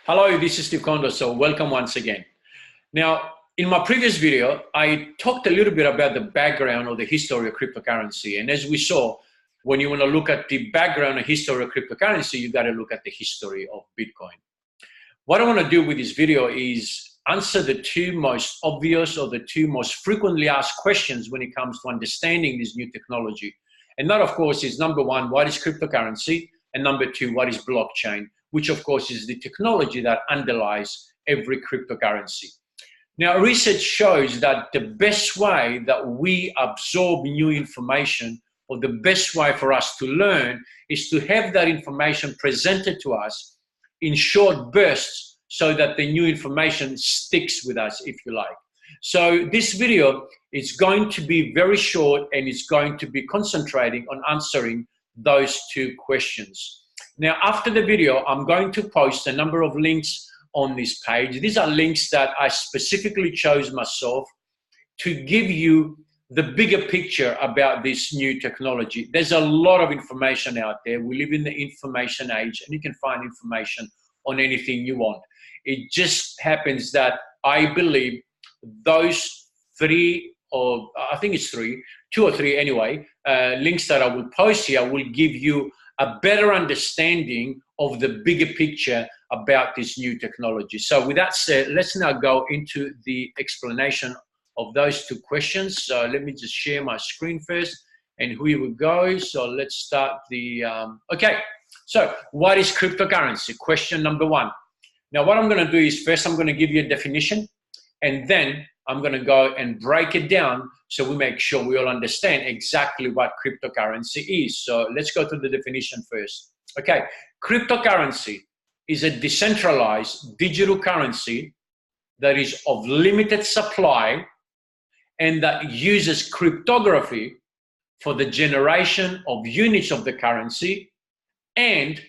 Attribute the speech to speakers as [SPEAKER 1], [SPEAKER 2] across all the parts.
[SPEAKER 1] Hello, this is Steve Kondo, so welcome once again. Now, in my previous video, I talked a little bit about the background or the history of cryptocurrency. And as we saw, when you want to look at the background and history of cryptocurrency, you got to look at the history of Bitcoin. What I want to do with this video is answer the two most obvious or the two most frequently asked questions when it comes to understanding this new technology. And that, of course, is number one, what is cryptocurrency? And number two, what is blockchain? Which, of course, is the technology that underlies every cryptocurrency. Now, research shows that the best way that we absorb new information, or the best way for us to learn, is to have that information presented to us in short bursts so that the new information sticks with us, if you like. So this video is going to be very short and it's going to be concentrating on answering those two questions. Now, after the video, I'm going to post a number of links on this page. These are links that I specifically chose myself to give you the bigger picture about this new technology. There's a lot of information out there. We live in the information age, and you can find information on anything you want. It just happens that I believe those three, or I think it's two or three anyway, links that I will post here will give you a better understanding of the bigger picture about this new technology. So with that said, let's now go into the explanation of those two questions. So let me just share my screen first, and here we go. So let's start the, okay. So what is cryptocurrency? Question number one. Now what I'm gonna do is first I'm gonna give you a definition, and then I'm gonna go and break it down so we make sure we all understand exactly what cryptocurrency is. So let's go to the definition first. Okay, cryptocurrency is a decentralized digital currency that is of limited supply and that uses cryptography for the generation of units of the currency and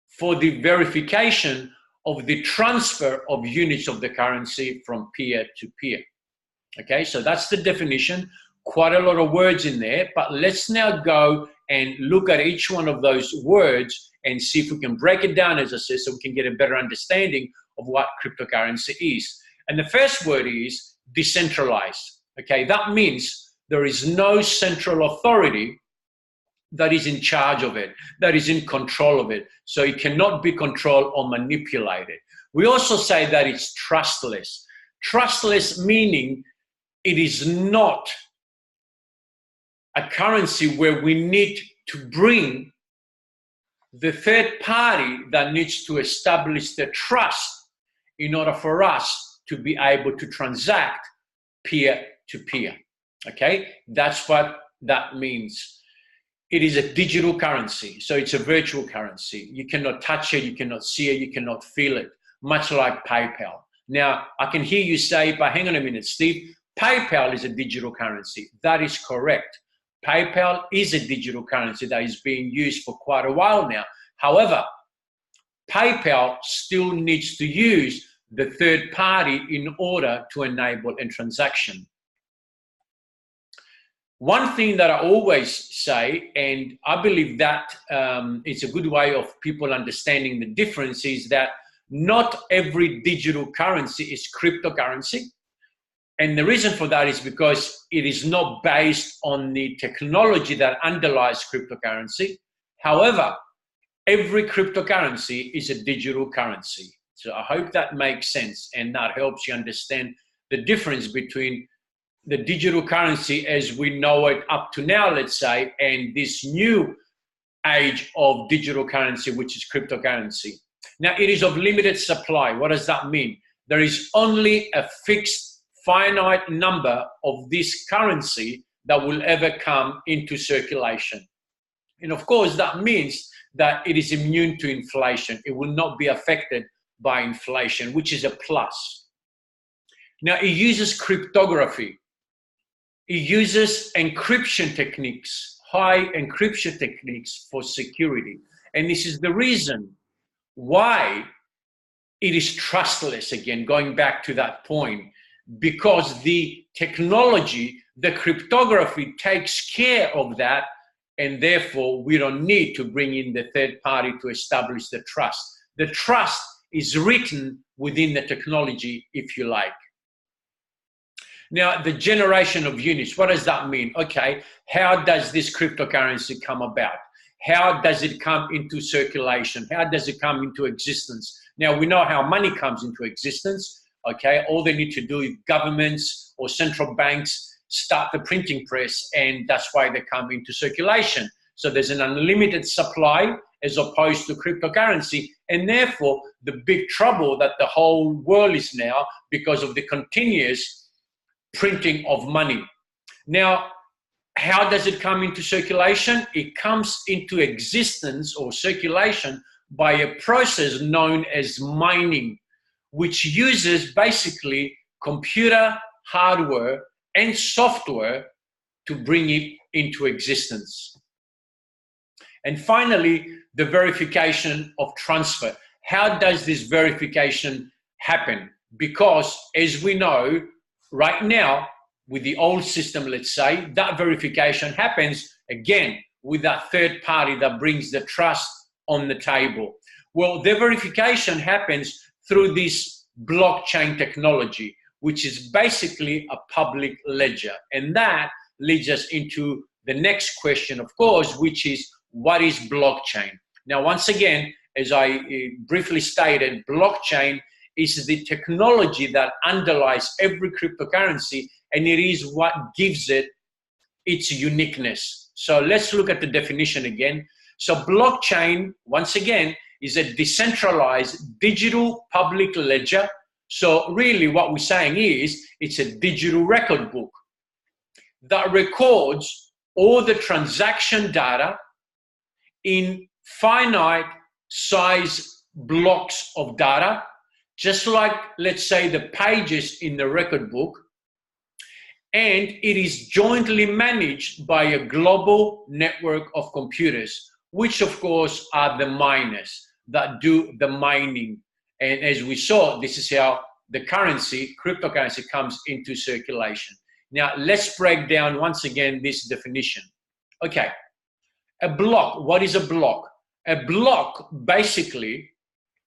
[SPEAKER 1] for the verification of the transfer of units of the currency from peer to peer. Okay, so that's the definition. Quite a lot of words in there, but let's now go and look at each one of those words and see if we can break it down, as I said, so we can get a better understanding of what cryptocurrency is. And the first word is decentralized. Okay, that means there is no central authority that is in charge of it, that is in control of it. So it cannot be controlled or manipulated. We also say that it's trustless. Trustless meaning it is not a currency where we need to bring the third party that needs to establish the trust in order for us to be able to transact peer to peer. Okay, that's what that means. It is a digital currency, so it's a virtual currency. You cannot touch it, you cannot see it, you cannot feel it, much like PayPal. Now, I can hear you say, but hang on a minute, Steve, PayPal is a digital currency. That is correct. PayPal is a digital currency that is being used for quite a while now. However, PayPal still needs to use the third party in order to enable a transaction. One thing that I always say, and I believe that it's a good way of people understanding the difference, is that not every digital currency is cryptocurrency. And the reason for that is because it is not based on the technology that underlies cryptocurrency. However, every cryptocurrency is a digital currency. So I hope that makes sense and that helps you understand the difference between the digital currency as we know it up to now, let's say, and this new age of digital currency, which is cryptocurrency. Now, it is of limited supply. What does that mean? There is only a fixed finite number of this currency that will ever come into circulation. And of course, that means that it is immune to inflation. It will not be affected by inflation, which is a plus. Now, it uses cryptography. It uses encryption techniques, high encryption techniques for security. And this is the reason why it is trustless, again, going back to that point, because the technology, the cryptography takes care of that, and therefore we don't need to bring in the third party to establish the trust. The trust is written within the technology, if you like. Now, the generation of units, what does that mean? Okay, how does this cryptocurrency come about? How does it come into circulation? How does it come into existence? Now, we know how money comes into existence, okay? All they need to do is governments or central banks start the printing press, and that's why they come into circulation. So there's an unlimited supply as opposed to cryptocurrency, and therefore the big trouble that the whole world is now because of the continuous printing of money. Now, how does it come into circulation? It comes into existence or circulation by a process known as mining, which uses basically computer hardware and software to bring it into existence. And finally, the verification of transfer. How does this verification happen? Because as we know, right now, with the old system, let's say, that verification happens, again, with that third party that brings the trust on the table. Well, the verification happens through this blockchain technology, which is basically a public ledger. And that leads us into the next question, of course, which is, what is blockchain? Now, once again, as I briefly stated, blockchain is the technology that underlies every cryptocurrency, and it is what gives it its uniqueness. So let's look at the definition again. So blockchain, once again, is a decentralized digital public ledger. So really what we're saying is it's a digital record book that records all the transaction data in finite size blocks of data, just like, let's say, the pages in the record book, and it is jointly managed by a global network of computers, which of course are the miners that do the mining. And as we saw, this is how the currency, cryptocurrency, comes into circulation. Now, let's break down once again this definition. Okay, a block, what is a block? A block, basically,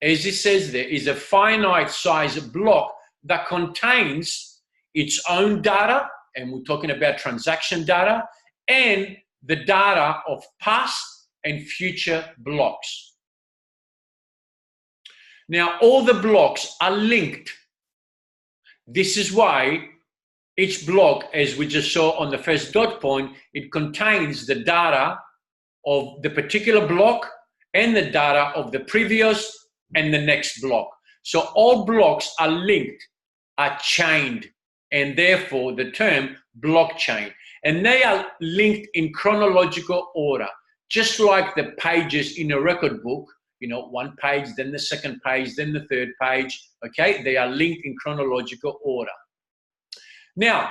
[SPEAKER 1] as it says there, is a finite size block that contains its own data, and we're talking about transaction data, and the data of past and future blocks. Now, all the blocks are linked. This is why each block, as we just saw on the first dot point, it contains the data of the particular block and the data of the previous and the next block. So all blocks are linked, are chained, and therefore the term blockchain. And they are linked in chronological order, just like the pages in a record book, you know, one page, then the second page, then the third page, okay? They are linked in chronological order. Now,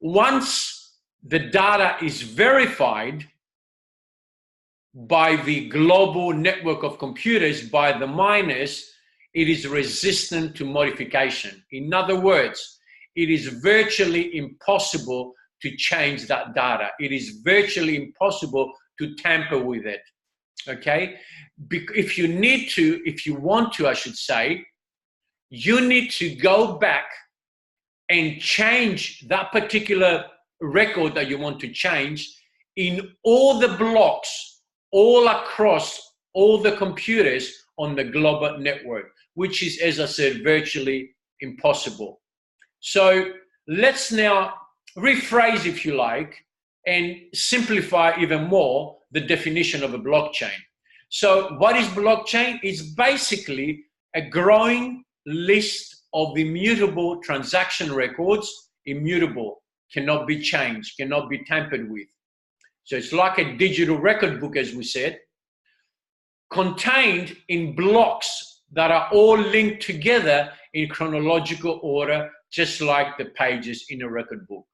[SPEAKER 1] once the data is verified by the global network of computers, by the miners, it is resistant to modification. In other words, it is virtually impossible to change that data. It is virtually impossible to tamper with it, okay? If you need to, if you want to, I should say, you need to go back and change that particular record that you want to change in all the blocks, all across all the computers on the global network, which is, as I said, virtually impossible. So let's now rephrase, if you like, and simplify even more the definition of a blockchain. So what is blockchain? It's basically a growing list of immutable transaction records, immutable, cannot be changed, cannot be tampered with. So it's like a digital record book, as we said, contained in blocks that are all linked together in chronological order, just like the pages in a record book.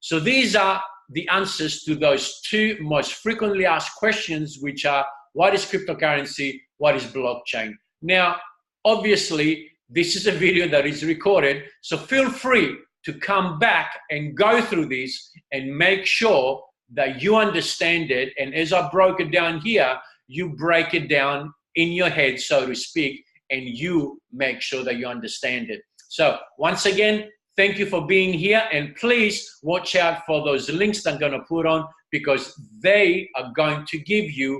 [SPEAKER 1] So these are the answers to those two most frequently asked questions, which are, what is cryptocurrency? What is blockchain? Now, obviously, this is a video that is recorded, so feel free to come back and go through this and make sure that you understand it. And as I broke it down here, you break it down in your head, so to speak, and you make sure that you understand it. So once again, thank you for being here, and please watch out for those links that I'm going to put on, because they are going to give you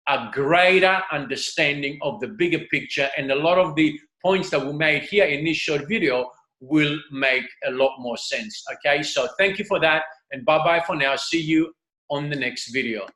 [SPEAKER 1] a greater understanding of the bigger picture, and a lot of the points that we made here in this short video will make a lot more sense. Okay, so thank you for that, and bye-bye for now. See you on the next video.